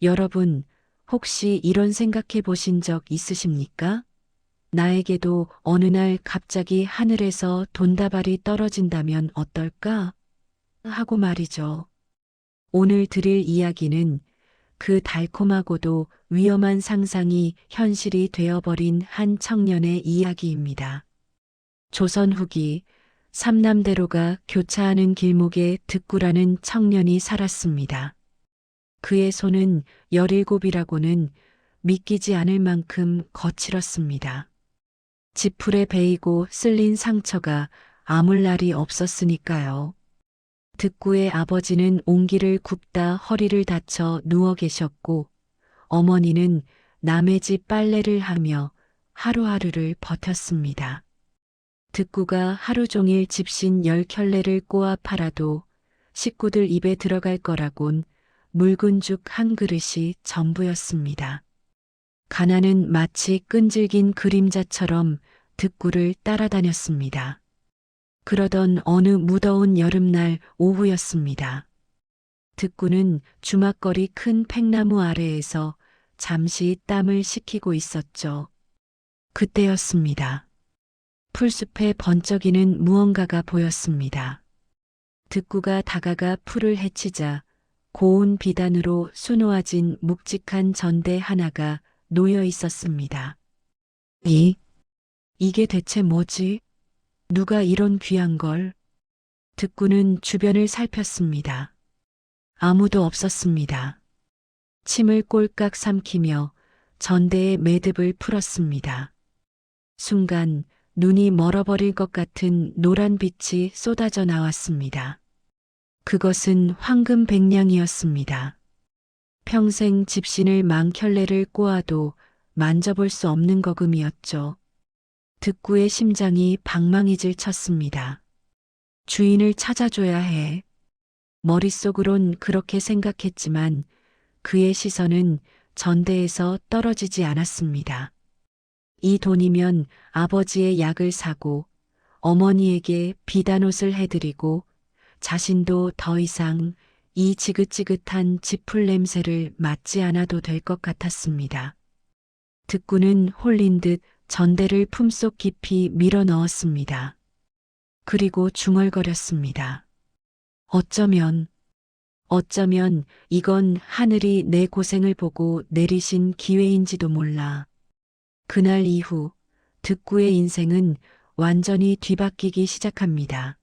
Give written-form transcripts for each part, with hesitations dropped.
여러분, 혹시 이런 생각해 보신 적 있으십니까? 나에게도 어느 날 갑자기 하늘에서 돈다발이 떨어진다면 어떨까? 하고 말이죠. 오늘 드릴 이야기는 그 달콤하고도 위험한 상상이 현실이 되어버린 한 청년의 이야기입니다. 조선 후기 삼남대로가 교차하는 길목에 득구라는 청년이 살았습니다. 그의 손은 17이라고는 믿기지 않을 만큼 거칠었습니다. 지풀에 베이고 쓸린 상처가 아물 날이 없었으니까요. 득구의 아버지는 온기를 굽다 허리를 다쳐 누워 계셨고 어머니는 남의 집 빨래를 하며 하루하루를 버텼습니다. 득구가 하루 종일 집신 10켤레를 꼬아 팔아도 식구들 입에 들어갈 거라곤 묽은 죽 한 그릇이 전부였습니다. 가난은 마치 끈질긴 그림자처럼 득구를 따라다녔습니다. 그러던 어느 무더운 여름날 오후였습니다. 득구는 주막거리 큰 팽나무 아래에서 잠시 땀을 식히고 있었죠. 그때였습니다. 풀숲에 번쩍이는 무언가가 보였습니다. 득구가 다가가 풀을 헤치자 고운 비단으로 수놓아진 묵직한 전대 하나가 놓여 있었습니다. 이게 대체 뭐지? 누가 이런 귀한 걸? 득구는 주변을 살폈습니다. 아무도 없었습니다. 침을 꼴깍 삼키며 전대의 매듭을 풀었습니다. 순간 눈이 멀어버릴 것 같은 노란 빛이 쏟아져 나왔습니다. 그것은 황금 백냥이었습니다. 평생 집신을 망켤레를 꼬아도 만져볼 수 없는 거금이었죠. 득구의 심장이 방망이질 쳤습니다. 주인을 찾아줘야 해. 머릿속으론 그렇게 생각했지만 그의 시선은 전대에서 떨어지지 않았습니다. 이 돈이면 아버지의 약을 사고 어머니에게 비단옷을 해드리고 자신도 더 이상 이 지긋지긋한 지풀 냄새를 맡지 않아도 될 것 같았습니다. 득구는 홀린 듯 전대를 품속 깊이 밀어 넣었습니다. 그리고 중얼거렸습니다. 어쩌면 이건 하늘이 내 고생을 보고 내리신 기회인지도 몰라. 그날 이후 득구의 인생은 완전히 뒤바뀌기 시작합니다.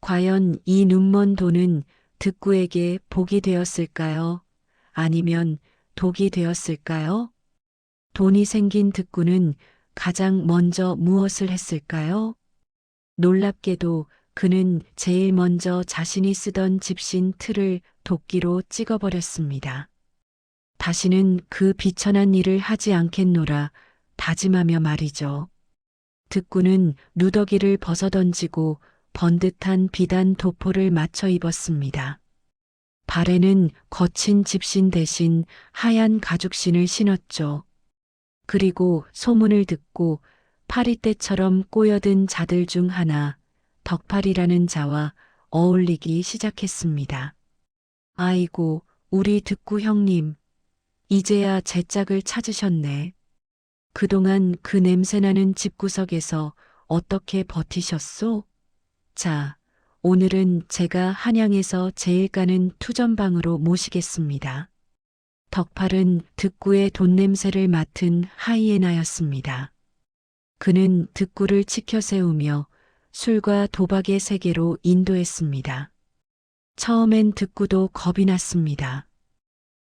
과연 이 눈먼 돈은 득구에게 복이 되었을까요? 아니면 독이 되었을까요? 돈이 생긴 득구는 가장 먼저 무엇을 했을까요? 놀랍게도 그는 제일 먼저 자신이 쓰던 집신 틀을 도끼로 찍어버렸습니다. 다시는 그 비천한 일을 하지 않겠노라 다짐하며 말이죠. 득구는 누더기를 벗어던지고 번듯한 비단 도포를 맞춰 입었습니다. 발에는 거친 집신 대신 하얀 가죽신을 신었죠. 그리고 소문을 듣고 파리떼처럼 꼬여든 자들 중 하나, 덕팔이라는 자와 어울리기 시작했습니다. 아이고, 우리 득구 형님, 이제야 제 짝을 찾으셨네. 그동안 그 냄새나는 집구석에서 어떻게 버티셨소? 자, 오늘은 제가 한양에서 제일 가는 투전방으로 모시겠습니다. 덕팔은 득구의 돈 냄새를 맡은 하이에나였습니다. 그는 득구를 치켜 세우며 술과 도박의 세계로 인도했습니다. 처음엔 득구도 겁이 났습니다.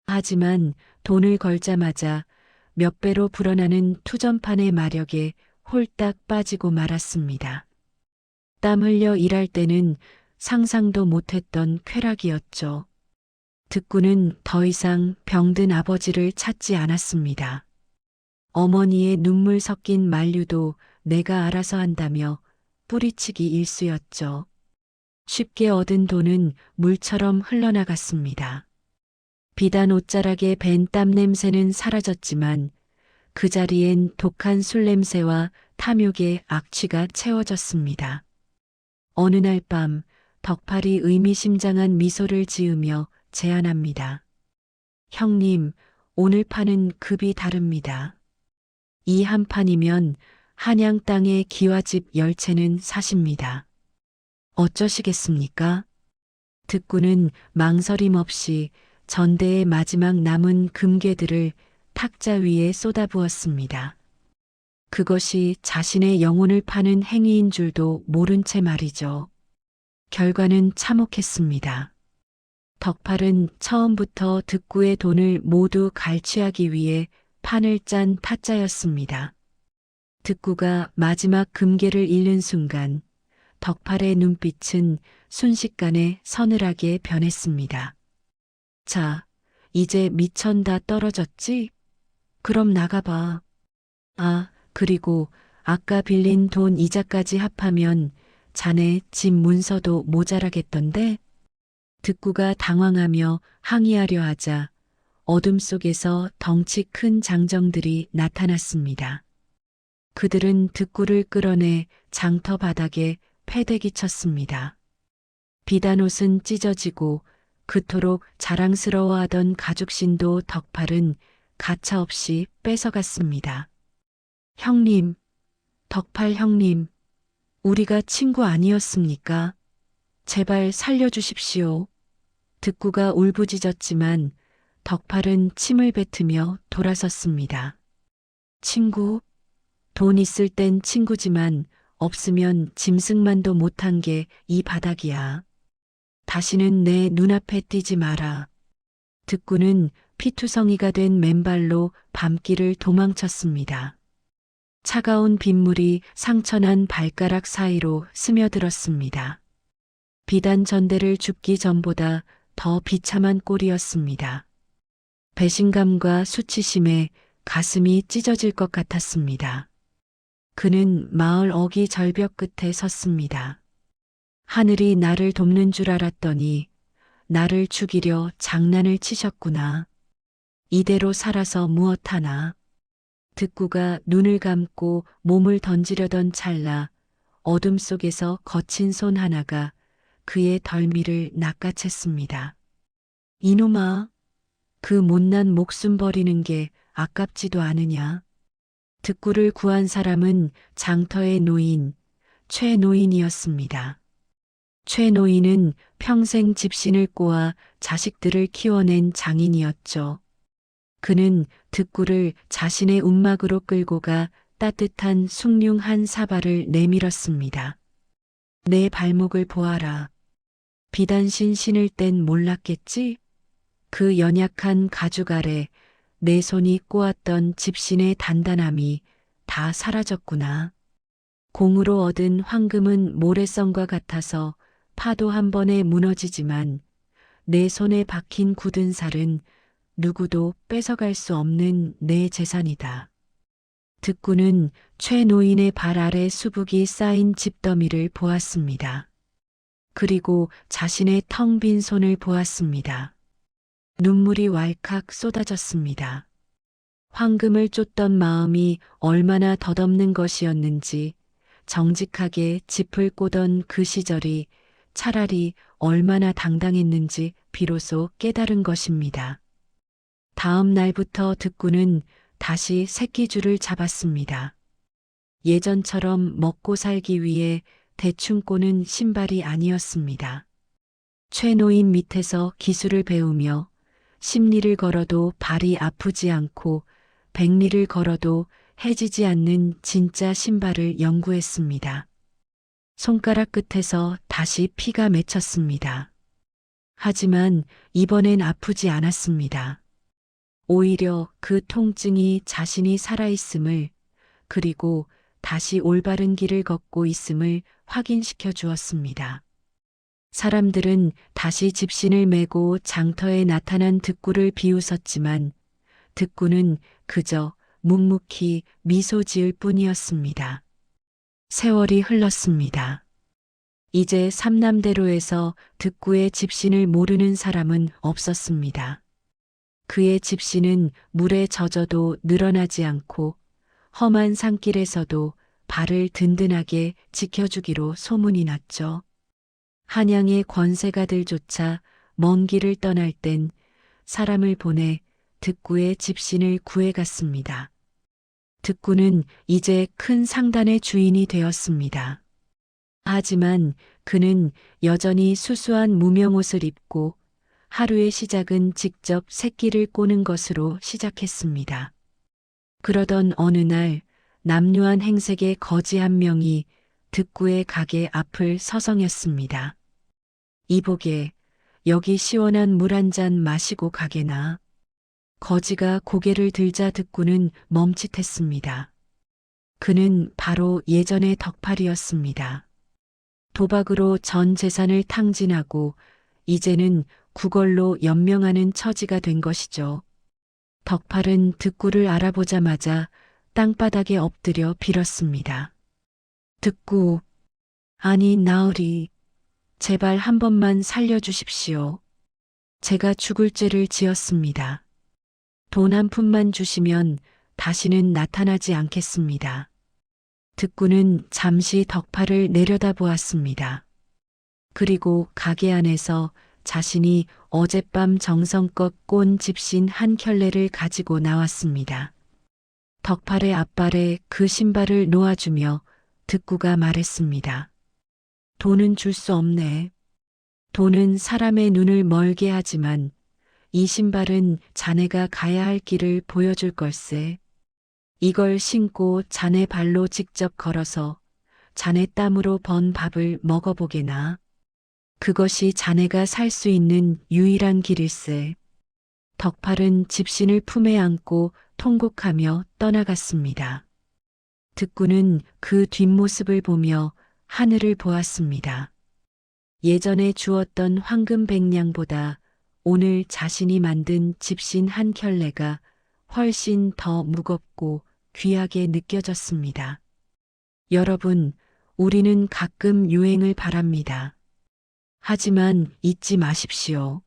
하지만 돈을 걸자마자 몇 배로 불어나는 투전판의 마력에 홀딱 빠지고 말았습니다. 땀 흘려 일할 때는 상상도 못했던 쾌락이었죠. 득구는 더 이상 병든 아버지를 찾지 않았습니다. 어머니의 눈물 섞인 만류도 내가 알아서 한다며 뿌리치기 일쑤였죠. 쉽게 얻은 돈은 물처럼 흘러나갔습니다. 비단 옷자락에 밴 땀 냄새는 사라졌지만 그 자리엔 독한 술 냄새와 탐욕의 악취가 채워졌습니다. 어느 날 밤 덕팔이 의미심장한 미소를 지으며 제안합니다. 형님, 오늘 파는 급이 다릅니다. 이 한 판이면 한양 땅의 기와집 10채는 사십니다. 어쩌시겠습니까? 듣고는 망설임 없이 전대의 마지막 남은 금괴들을 탁자 위에 쏟아부었습니다. 그것이 자신의 영혼을 파는 행위인 줄도 모른 채 말이죠. 결과는 참혹했습니다. 덕팔은 처음부터 득구의 돈을 모두 갈취하기 위해 판을 짠 타짜였습니다. 득구가 마지막 금괴를 잃는 순간 덕팔의 눈빛은 순식간에 서늘하게 변했습니다. 자, 이제 미천 다 떨어졌지? 그럼 나가봐. 아, 그리고 아까 빌린 돈 이자까지 합하면 자네 집 문서도 모자라겠던데? 득구가 당황하며 항의하려 하자 어둠 속에서 덩치 큰 장정들이 나타났습니다. 그들은 득구를 끌어내 장터 바닥에 패대기 쳤습니다. 비단옷은 찢어지고 그토록 자랑스러워하던 가죽신도 덕팔은 가차없이 뺏어갔습니다. 형님, 덕팔 형님, 우리가 친구 아니었습니까? 제발 살려주십시오. 득구가 울부짖었지만 덕팔은 침을 뱉으며 돌아섰습니다. 친구? 돈 있을 땐 친구지만 없으면 짐승만도 못한 게 이 바닥이야. 다시는 내 눈앞에 띄지 마라. 득구는 피투성이가 된 맨발로 밤길을 도망쳤습니다. 차가운 빗물이 상처난 발가락 사이로 스며들었습니다. 비단 전대를 줍기 전보다 더 비참한 꼴이었습니다. 배신감과 수치심에 가슴이 찢어질 것 같았습니다. 그는 마을 어귀 절벽 끝에 섰습니다. 하늘이 나를 돕는 줄 알았더니 나를 죽이려 장난을 치셨구나. 이대로 살아서 무엇하나. 득구가 눈을 감고 몸을 던지려던 찰나 어둠 속에서 거친 손 하나가 그의 덜미를 낚아챘습니다. 이놈아, 그 못난 목숨 버리는 게 아깝지도 않으냐. 득구를 구한 사람은 장터의 노인, 최 노인이었습니다. 최 노인은 평생 집신을 꼬아 자식들을 키워낸 장인이었죠. 그는 득구를 자신의 움막으로 끌고 가 따뜻한 숭늉 한 사발을 내밀었습니다. 내 발목을 보아라. 비단신 신을 땐 몰랐겠지? 그 연약한 가죽 아래 내 손이 꼬았던 집신의 단단함이 다 사라졌구나. 공으로 얻은 황금은 모래성과 같아서 파도 한 번에 무너지지만 내 손에 박힌 굳은 살은 누구도 뺏어갈 수 없는 내 재산이다. 득구는 최 노인의 발 아래 수북이 쌓인 집더미를 보았습니다. 그리고 자신의 텅 빈 손을 보았습니다. 눈물이 왈칵 쏟아졌습니다. 황금을 쫓던 마음이 얼마나 덧없는 것이었는지 정직하게 짚을 꼬던 그 시절이 차라리 얼마나 당당했는지 비로소 깨달은 것입니다. 다음 날부터 득구는 다시 새끼줄을 잡았습니다. 예전처럼 먹고 살기 위해 대충 꼬는 신발이 아니었습니다. 최노인 밑에서 기술을 배우며 10리를 걸어도 발이 아프지 않고 100리를 걸어도 해지지 않는 진짜 신발을 연구했습니다. 손가락 끝에서 다시 피가 맺혔습니다. 하지만 이번엔 아프지 않았습니다. 오히려 그 통증이 자신이 살아있음을 그리고 다시 올바른 길을 걷고 있음을 확인시켜 주었습니다. 사람들은 다시 집신을 메고 장터에 나타난 득구를 비웃었지만 득구는 그저 묵묵히 미소 지을 뿐이었습니다. 세월이 흘렀습니다. 이제 삼남대로에서 득구의 집신을 모르는 사람은 없었습니다. 그의 집신은 물에 젖어도 늘어나지 않고 험한 산길에서도 발을 든든하게 지켜주기로 소문이 났죠. 한양의 권세가들조차 먼 길을 떠날 땐 사람을 보내 득구의 집신을 구해갔습니다. 득구는 이제 큰 상단의 주인이 되었습니다. 하지만 그는 여전히 수수한 무명옷을 입고 하루의 시작은 직접 새끼를 꼬는 것으로 시작했습니다. 그러던 어느 날 남루한 행색의 거지 한 명이 득구의 가게 앞을 서성였습니다. 이보게, 여기 시원한 물 한 잔 마시고 가게나. 거지가 고개를 들자 득구는 멈칫했습니다. 그는 바로 예전의 덕팔이었습니다. 도박으로 전 재산을 탕진하고 이제는 구걸로 연명하는 처지가 된 것이죠. 덕팔은 득구를 알아보자마자 땅바닥에 엎드려 빌었습니다. 득구, 아니 나으리, 제발 한 번만 살려주십시오. 제가 죽을 죄를 지었습니다. 돈 한 푼만 주시면 다시는 나타나지 않겠습니다. 득구는 잠시 덕팔을 내려다보았습니다. 그리고 가게 안에서 자신이 어젯밤 정성껏 꼰 집신 한 켤레를 가지고 나왔습니다. 덕팔의 앞발에 그 신발을 놓아주며 득구가 말했습니다. 돈은 줄 수 없네. 돈은 사람의 눈을 멀게 하지만 이 신발은 자네가 가야 할 길을 보여줄 걸세. 이걸 신고 자네 발로 직접 걸어서 자네 땀으로 번 밥을 먹어보게나. 그것이 자네가 살 수 있는 유일한 길일세. 덕팔은 집신을 품에 안고 통곡하며 떠나갔습니다. 득구는 그 뒷모습을 보며 하늘을 보았습니다. 예전에 주었던 황금 백냥보다 오늘 자신이 만든 집신 한 켤레가 훨씬 더 무겁고 귀하게 느껴졌습니다. 여러분, 우리는 가끔 유행을 바랍니다. 하지만 잊지 마십시오.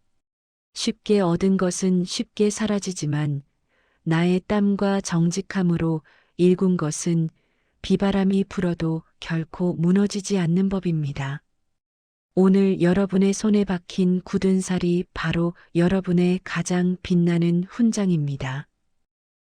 쉽게 얻은 것은 쉽게 사라지지만 나의 땀과 정직함으로 일군 것은 비바람이 불어도 결코 무너지지 않는 법입니다. 오늘 여러분의 손에 박힌 굳은 살이 바로 여러분의 가장 빛나는 훈장입니다.